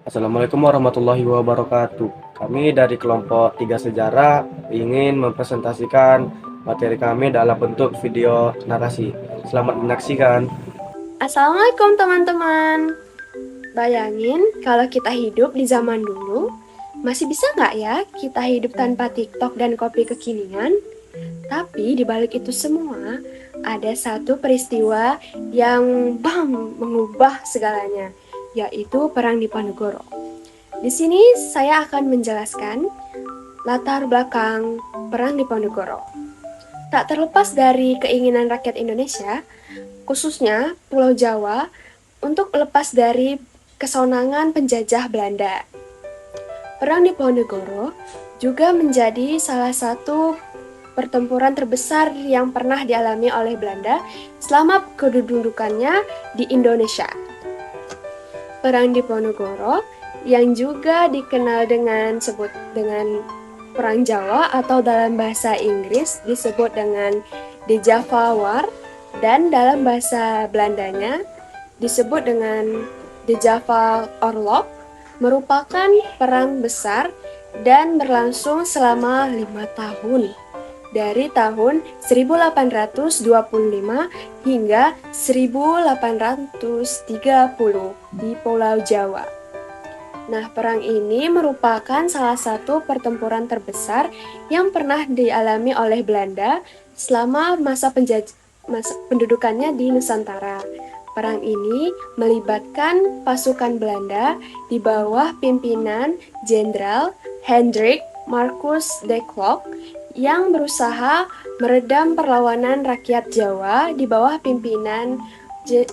Assalamualaikum warahmatullahi wabarakatuh. Kami dari kelompok Tiga Sejarah ingin mempresentasikan materi kami dalam bentuk video narasi. Selamat menyaksikan. Assalamualaikum teman-teman. Bayangin kalau kita hidup di zaman dulu, masih bisa nggak ya kita hidup tanpa TikTok dan kopi kekinian? Tapi di balik itu semua, ada satu peristiwa yang mengubah segalanya, yaitu Perang Diponegoro. Di sini saya akan menjelaskan latar belakang Perang Diponegoro. Tak terlepas dari keinginan rakyat Indonesia, khususnya Pulau Jawa, untuk lepas dari kesenangan penjajah Belanda. Perang Diponegoro juga menjadi salah satu pertempuran terbesar yang pernah dialami oleh Belanda selama kedudukannya di Indonesia. Perang Diponegoro yang juga dikenal dengan Perang Jawa atau dalam bahasa Inggris disebut dengan The Java War dan dalam bahasa Belandanya disebut dengan The Java Oorlog, merupakan perang besar dan berlangsung selama 5 tahun, dari tahun 1825 hingga 1830 di Pulau Jawa. Nah, perang ini merupakan salah satu pertempuran terbesar yang pernah dialami oleh Belanda selama masa pendudukannya di Nusantara. Perang ini melibatkan pasukan Belanda di bawah pimpinan Jenderal Hendrik Marcus de Klok yang berusaha meredam perlawanan rakyat Jawa di bawah pimpinan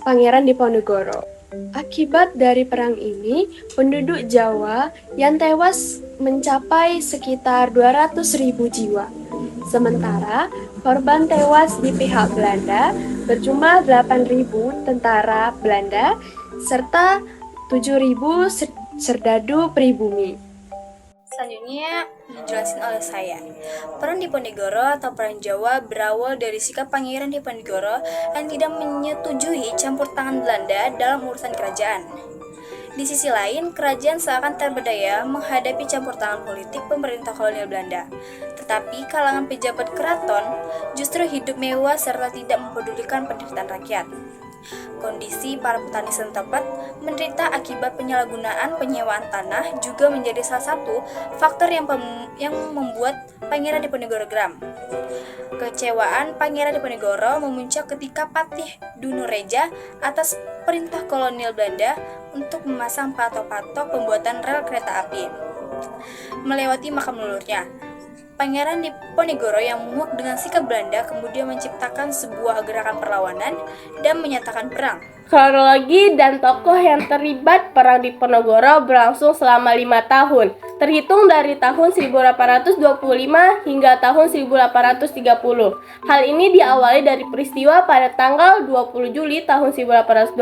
Pangeran Diponegoro. Akibat dari perang ini, penduduk Jawa yang tewas mencapai sekitar 200.000 jiwa. Sementara korban tewas di pihak Belanda berjumlah 8.000 tentara Belanda serta 7.000 serdadu pribumi. Selanjutnya dijelasin oleh saya. Perang Diponegoro atau Perang Jawa berawal dari sikap Pangeran Diponegoro yang tidak menyetujui campur tangan Belanda dalam urusan kerajaan. Di sisi lain, kerajaan seakan terberdaya menghadapi campur tangan politik pemerintah kolonial Belanda. Tetapi kalangan pejabat keraton justru hidup mewah serta tidak mempedulikan penderitaan rakyat. Kondisi para petani setempat menderita akibat penyalahgunaan penyewaan tanah juga menjadi salah satu faktor yang membuat Pangeran Diponegoro geram. Kecewaan Pangeran Diponegoro memuncak ketika Patih Dunureja atas perintah kolonial Belanda untuk memasang patok-patok pembuatan rel kereta api melewati makam leluhurnya. Pangeran Diponegoro yang muak dengan sikap Belanda kemudian menciptakan sebuah gerakan perlawanan dan menyatakan perang. Kronologi dan tokoh yang terlibat Perang Diponegoro berlangsung selama 5 tahun, terhitung dari tahun 1825 hingga tahun 1830. Hal ini diawali dari peristiwa pada tanggal 20 Juli tahun 1825,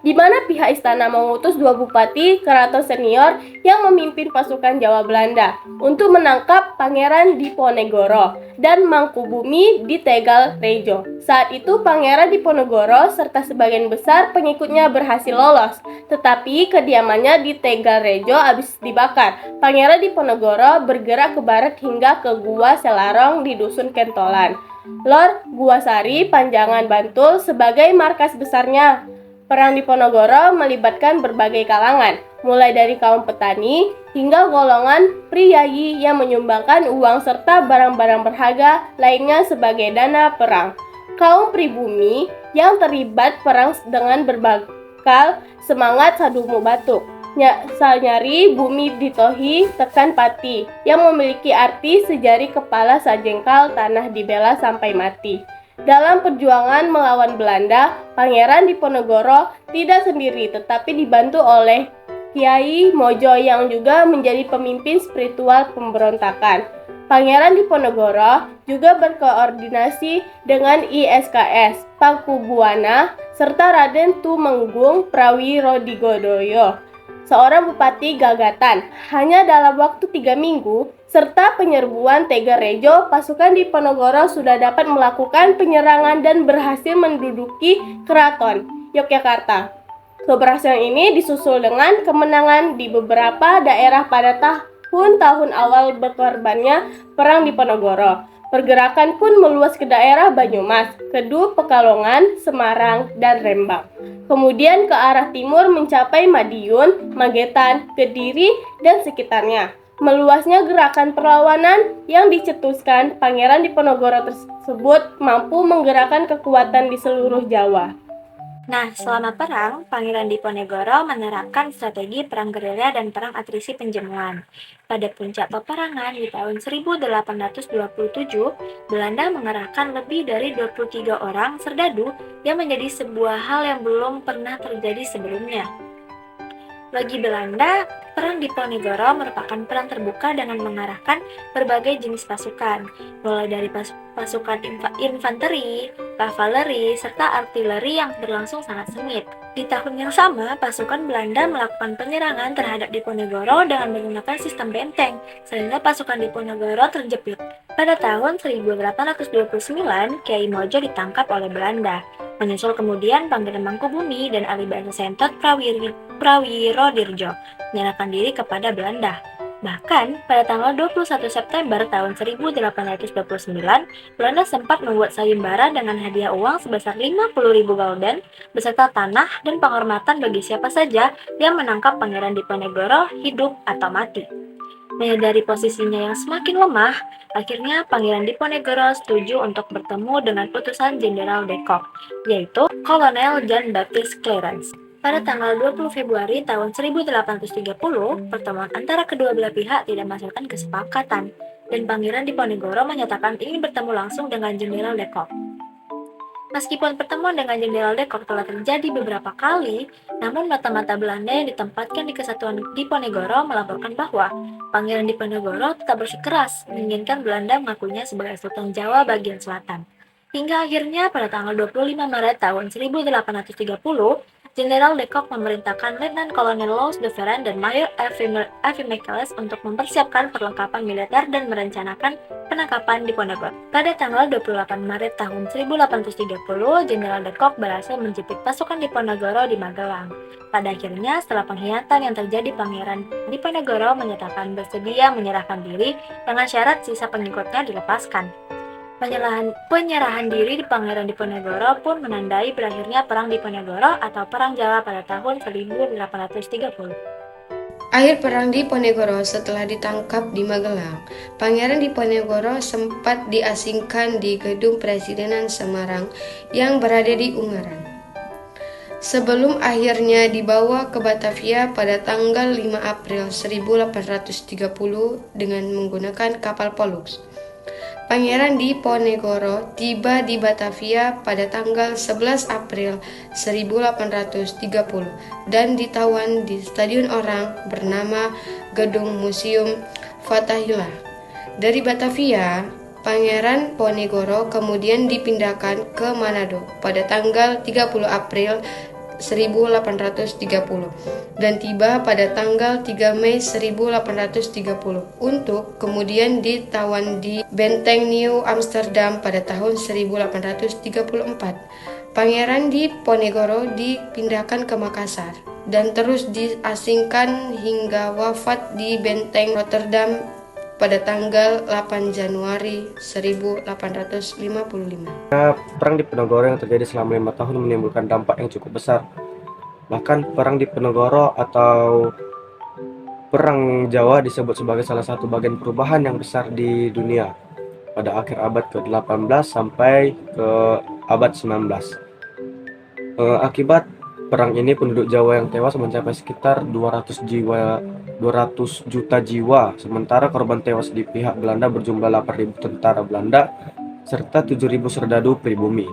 di mana pihak istana mengutus 2 bupati keraton senior yang memimpin pasukan Jawa Belanda untuk menangkap Pangeran Diponegoro dan Mangkubumi di Tegal Rejo. Saat itu Pangeran Diponegoro serta sebagian besar pengikutnya berhasil lolos, tetapi kediamannya di Tegal Rejo habis dibakar. Pangeran Diponegoro bergerak ke barat hingga ke Gua Selarong di Dusun Kentolan, Lor Gua Sari, Panjangan, Bantul sebagai markas besarnya. Perang Diponegoro melibatkan berbagai kalangan, mulai dari kaum petani hingga golongan priyayi yang menyumbangkan uang serta barang-barang berharga lainnya sebagai dana perang. Kaum pribumi yang terlibat perang dengan berbekal semangat sadumu batuk, nyari bumi ditohi tekan pati, yang memiliki arti sejari kepala sajengkal tanah dibela sampai mati. Dalam perjuangan melawan Belanda, Pangeran Diponegoro tidak sendiri tetapi dibantu oleh Kiai Mojo yang juga menjadi pemimpin spiritual pemberontakan. Pangeran Diponegoro juga berkoordinasi dengan ISKS Pakubuwana serta Raden Tumenggung Prawirodigodoyo, seorang bupati Gagatan. Hanya dalam waktu 3 minggu serta penyerbuan Tegal Rejo, pasukan Diponegoro sudah dapat melakukan penyerangan dan berhasil menduduki Keraton Yogyakarta. Keberhasilan ini disusul dengan kemenangan di beberapa daerah pada tahun-tahun awal berkorbannya Perang Diponegoro. Pergerakan pun meluas ke daerah Banyumas, Kedu, Pekalongan, Semarang, dan Rembang. Kemudian ke arah timur mencapai Madiun, Magetan, Kediri, dan sekitarnya. Meluasnya gerakan perlawanan yang dicetuskan Pangeran Diponegoro tersebut mampu menggerakkan kekuatan di seluruh Jawa. Nah, selama perang, Pangeran Diponegoro menerapkan strategi perang gerilya dan perang atrisi penjemuan. Pada puncak peperangan di tahun 1827, Belanda mengerahkan lebih dari 23 orang serdadu yang menjadi sebuah hal yang belum pernah terjadi sebelumnya. Bagi Belanda, Perang Diponegoro merupakan perang terbuka dengan mengarahkan berbagai jenis pasukan, mulai dari pasukan infanteri, kavaleri, serta artileri yang berlangsung sangat sengit. Di tahun yang sama, pasukan Belanda melakukan penyerangan terhadap Diponegoro dengan menggunakan sistem benteng, sehingga pasukan Diponegoro terjepit. Pada tahun 1829, Kiai Mojo ditangkap oleh Belanda. Menyusul kemudian Pangeran Mangkubumi dan Alibasa Sentot Prawirodirjo menyerahkan diri kepada Belanda. Bahkan, pada tanggal 21 September tahun 1829, Belanda sempat membuat sayembara dengan hadiah uang sebesar 50.000 gulden beserta tanah dan penghormatan bagi siapa saja yang menangkap Pangeran Diponegoro hidup atau mati. Menyadari posisinya yang semakin lemah, akhirnya Pangeran Diponegoro setuju untuk bertemu dengan utusan Jenderal de Kock, yaitu Kolonel Jean Baptiste Clarence. Pada tanggal 20 Februari tahun 1830, pertemuan antara kedua belah pihak tidak menghasilkan kesepakatan, dan Pangeran Diponegoro menyatakan ingin bertemu langsung dengan Jenderal de Kock. Meskipun pertemuan dengan Jenderal de Kock telah terjadi beberapa kali, namun mata-mata Belanda yang ditempatkan di Kesatuan Diponegoro melaporkan bahwa Pangeran Diponegoro tetap bersikeras menginginkan Belanda mengakuinya sebagai Sultan Jawa bagian selatan. Hingga akhirnya pada tanggal 25 Maret tahun 1830, Jenderal de Kock memerintahkan Letnan Kolonel Louis de Ferrand dan Mayor F.V. Michaelis untuk mempersiapkan perlengkapan militer dan merencanakan penangkapan Diponegoro. Pada tanggal 28 Maret tahun 1830, Jenderal de Kock berhasil menjepit pasukan Diponegoro di Magelang. Pada akhirnya, setelah pengkhianatan yang terjadi, Pangeran Diponegoro menyatakan bersedia menyerahkan diri dengan syarat sisa pengikutnya dilepaskan. Penyerahan diri di Pangeran Diponegoro pun menandai berakhirnya Perang Diponegoro atau Perang Jawa pada tahun 1830. Akhir Perang Diponegoro setelah ditangkap di Magelang, Pangeran Diponegoro sempat diasingkan di Gedung Presidenan Semarang yang berada di Ungaran. Sebelum akhirnya dibawa ke Batavia pada tanggal 5 April 1830 dengan menggunakan kapal Pollux. Pangeran Diponegoro tiba di Batavia pada tanggal 11 April 1830 dan ditawan di stadion orang bernama Gedung Museum Fathahillah. Dari Batavia, Pangeran Diponegoro kemudian dipindahkan ke Manado pada tanggal 30 April 1830 dan tiba pada tanggal 3 Mei 1830 untuk kemudian ditawan di Benteng New Amsterdam pada tahun 1834. Pangeran Diponegoro dipindahkan ke Makassar dan terus diasingkan hingga wafat di Benteng Rotterdam pada tanggal 8 Januari 1855. Perang Diponegoro yang terjadi selama 5 tahun menimbulkan dampak yang cukup besar. Bahkan Perang Diponegoro atau Perang Jawa disebut sebagai salah satu bagian perubahan yang besar di dunia pada akhir abad ke-18 sampai ke abad 19. Akibat perang ini penduduk Jawa yang tewas mencapai sekitar 200 juta jiwa, sementara korban tewas di pihak Belanda berjumlah 8.000 tentara Belanda serta 7.000 serdadu pribumi.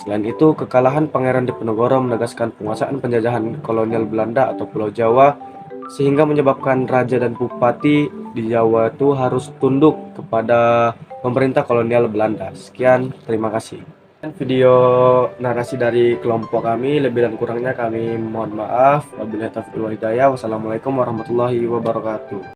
Selain itu, kekalahan Pangeran Diponegoro menegaskan penguasaan penjajahan kolonial Belanda atau Pulau Jawa, sehingga menyebabkan raja dan bupati di Jawa itu harus tunduk kepada pemerintah kolonial Belanda. Sekian, terima kasih. Video narasi dari kelompok kami, lebih dan kurangnya kami mohon maaf. Wabillahi taufiq wal hidayah. Wassalamualaikum warahmatullahi wabarakatuh.